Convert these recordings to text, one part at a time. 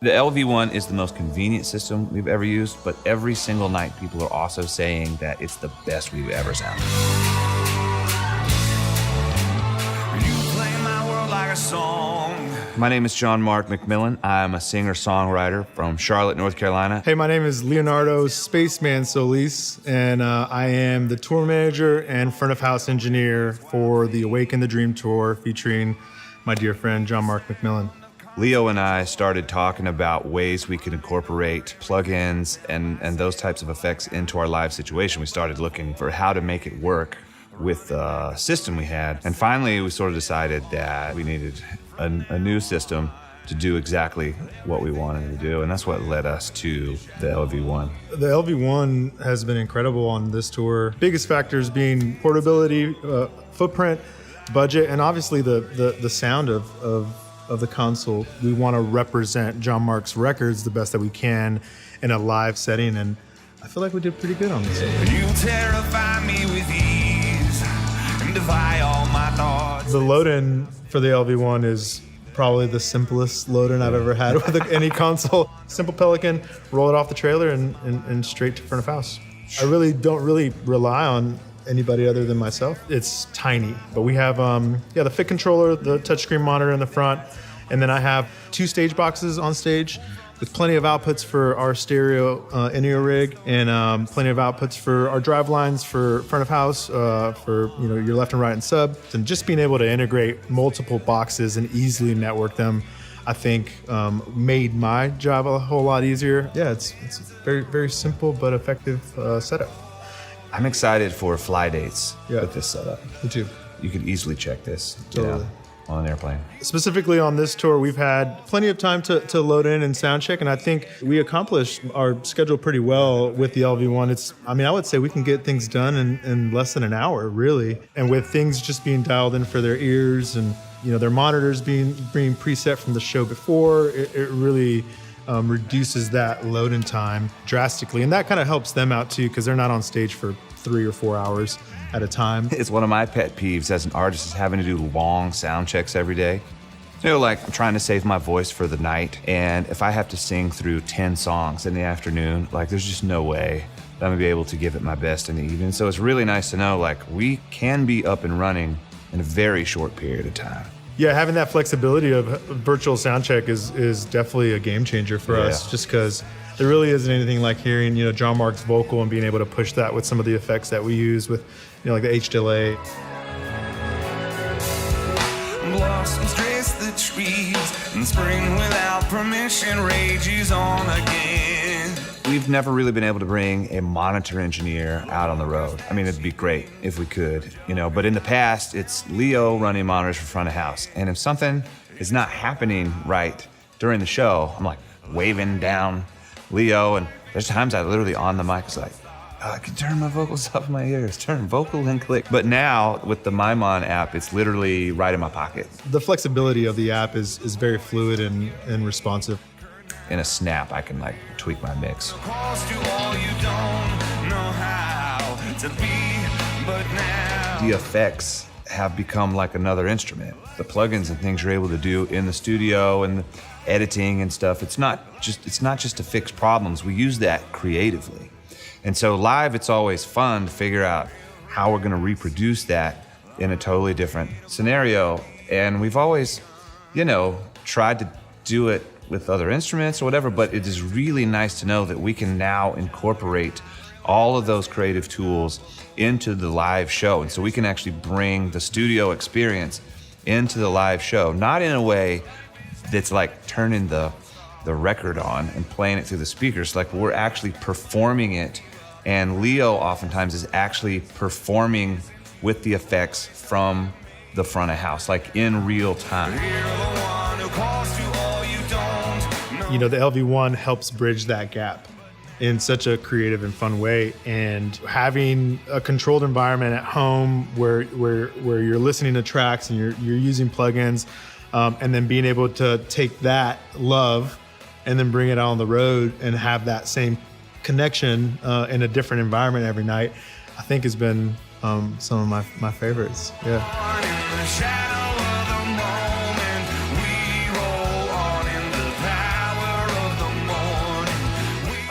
The LV1 is the most convenient system we've ever used, but every single night people are also saying that it's the best we've ever sounded. You play my world like a song. My name is John Mark McMillan. I'm a singer-songwriter from Charlotte, North Carolina. Hey, my name is Leonardo Spaceman Solis, and I am the tour manager and front of house engineer for the Awaken the Dream tour featuring my dear friend John Mark McMillan. Leo and I started talking about ways we could incorporate plugins and those types of effects into our live situation. We started looking for how to make it work with the system we had. And finally, we sort of decided that we needed a new system to do exactly what we wanted to do. And that's what led us to the LV1. The LV1 has been incredible on this tour. Biggest factors being portability, footprint, budget, and obviously the sound of the console. We want to represent John Mark's records the best that we can in a live setting, and I feel like we did pretty good on this. You terrify me with ease and defy all my thoughts. The load-in for the LV1 is probably the simplest load-in I've ever had with any console. Simple Pelican, roll it off the trailer and straight to front of house. I really don't rely on anybody other than myself. It's tiny, but we have the Fit controller, the touchscreen monitor in the front, and then I have 2 stage boxes on stage with plenty of outputs for our stereo in-ear rig, and plenty of outputs for our drive lines for front of house, for your left and right and sub. And just being able to integrate multiple boxes and easily network them, I think made my job a whole lot easier. Yeah, it's a very, very simple but effective setup. I'm excited for fly dates with this setup. Me too. You could easily check this Totally. on an airplane. Specifically on this tour, we've had plenty of time to load in and sound check, and I think we accomplished our schedule pretty well with the LV1. I would say we can get things done in less than an hour, really. And with things just being dialed in for their ears and their monitors being preset from the show before, it really reduces that load-in time drastically. And that kind of helps them out too, because they're not on stage for 3 or 4 hours at a time. It's one of my pet peeves as an artist is having to do long sound checks every day. Like I'm trying to save my voice for the night, and if I have to sing through 10 songs in the afternoon, there's just no way that I'm gonna be able to give it my best in the evening. So it's really nice to know we can be up and running in a very short period of time. Yeah, having that flexibility of virtual sound check is definitely a game changer for us, just because there really isn't anything like hearing John Mark's vocal and being able to push that with some of the effects that we use with like the H delay. Blossoms dress the trees, and spring without permission rages on again. We've never really been able to bring a monitor engineer out on the road. It'd be great if we could, but in the past, it's Leo running monitors for front of house. And if something is not happening right during the show, I'm waving down Leo, and there's times I literally on the mic is I can turn my vocals up in my ears, turn vocal and click. But now with the MyMon app, it's literally right in my pocket. The flexibility of the app is very fluid and responsive. In a snap, I can tweak my mix. The effects have become like another instrument. The plugins and things you're able to do in the studio and the editing and stuff, it's not just to fix problems. We use that creatively. And so live, it's always fun to figure out how we're gonna reproduce that in a totally different scenario. And we've always, tried to do it with other instruments or whatever, but it is really nice to know that we can now incorporate all of those creative tools into the live show. And so we can actually bring the studio experience into the live show, not in a way that's turning the record on and playing it through the speakers. We're actually performing it, and Leo oftentimes is actually performing with the effects from the front of house, in real time. The LV1 helps bridge that gap in such a creative and fun way. And having a controlled environment at home where you're listening to tracks and you're using plugins, and then being able to take that love and then bring it out on the road and have that same connection in a different environment every night, I think has been some of my favorites. Yeah.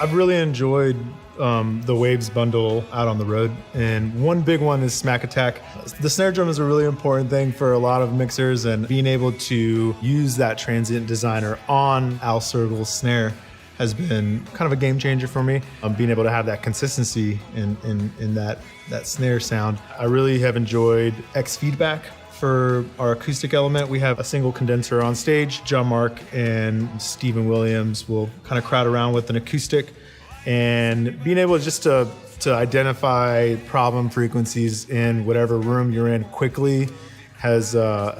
I've really enjoyed the Waves bundle out on the road, and one big one is Smack Attack. The snare drum is a really important thing for a lot of mixers, and being able to use that transient designer on Al Sergal's snare has been kind of a game changer for me. Being able to have that consistency in that snare sound. I really have enjoyed X feedback. For our acoustic element, we have a single condenser on stage. John Mark and Stephen Williams will kind of crowd around with an acoustic, and being able just to identify problem frequencies in whatever room you're in quickly has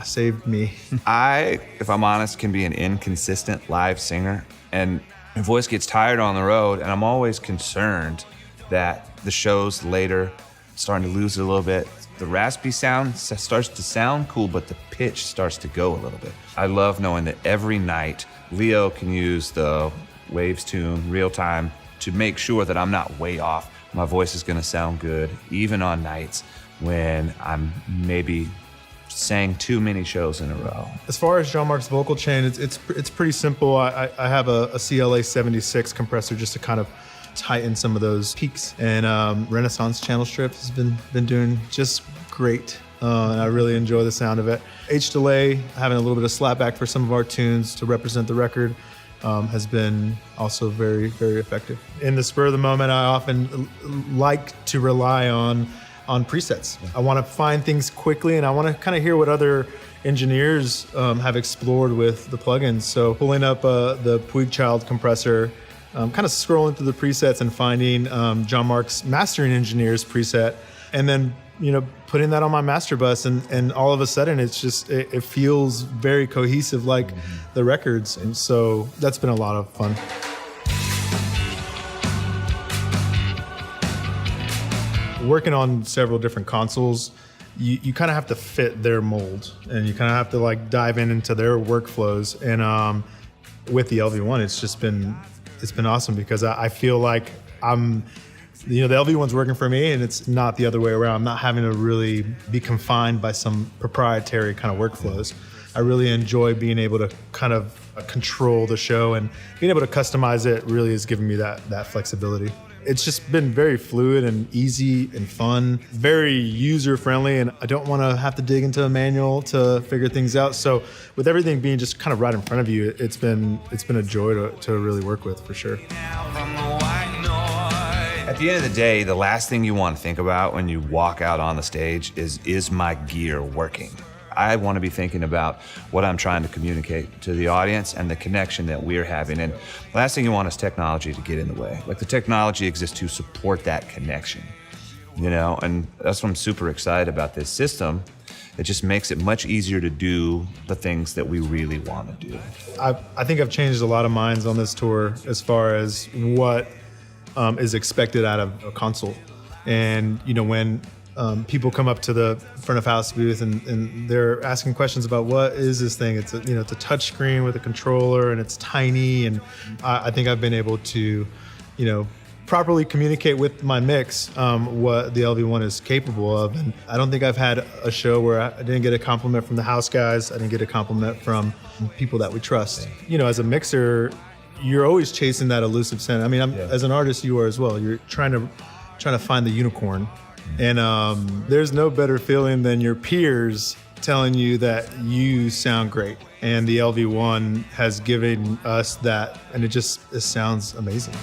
saved me. If I'm honest, can be an inconsistent live singer, and my voice gets tired on the road, and I'm always concerned that the shows later starting to lose it a little bit. The raspy sound starts to sound cool, but the pitch starts to go a little bit. I love knowing that every night Leo can use the Waves tune real time to make sure that I'm not way off. My voice is gonna sound good, even on nights when I'm maybe sang too many shows in a row. As far as John Mark's vocal chain, it's pretty simple. I have a CLA 76 compressor just to kind of tighten some of those peaks, and Renaissance channel strip has been doing just great, and I really enjoy the sound of it. H delay, having a little bit of slapback for some of our tunes to represent the record, has been also very, very effective. In the spur of the moment, I often like to rely on presets. I want to find things quickly, and I want to kind of hear what other engineers have explored with the plugins. So pulling up the Puig Child compressor, kind of scrolling through the presets and finding John Mark's mastering engineer's preset, and then putting that on my master bus, and all of a sudden it feels very cohesive, like the records, and so that's been a lot of fun. Working on several different consoles, you kind of have to fit their mold, and you kind of have to like dive into their workflows, and with the LV1 it's been awesome, because I feel like the LV1's working for me, and it's not the other way around. I'm not having to really be confined by some proprietary kind of workflows. I really enjoy being able to kind of control the show, and being able to customize it really has given me that flexibility. It's just been very fluid and easy and fun, very user-friendly, and I don't want to have to dig into a manual to figure things out. So with everything being just kind of right in front of you, it's been a joy to really work with, for sure. At the end of the day, the last thing you want to think about when you walk out on the stage is my gear working? I want to be thinking about what I'm trying to communicate to the audience and the connection that we're having. And the last thing you want is technology to get in the way. Like, the technology exists to support that connection, and that's what I'm super excited about this system. It just makes it much easier to do the things that we really want to do. I think I've changed a lot of minds on this tour as far as what is expected out of a console. And when people come up to the front of house booth and they're asking questions about what is this thing, it's a touch screen with a controller, and it's tiny, and I think I've been able to properly communicate with my mix what the LV1 is capable of. And I don't think I've had a show where I didn't get a compliment from the house guys. I didn't get a compliment from people that we trust. As a mixer, you're always chasing that elusive sound. I mean, as an artist, you are as well. You're trying to find the unicorn, and there's no better feeling than your peers telling you that you sound great. And the LV1 has given us that, and it sounds amazing.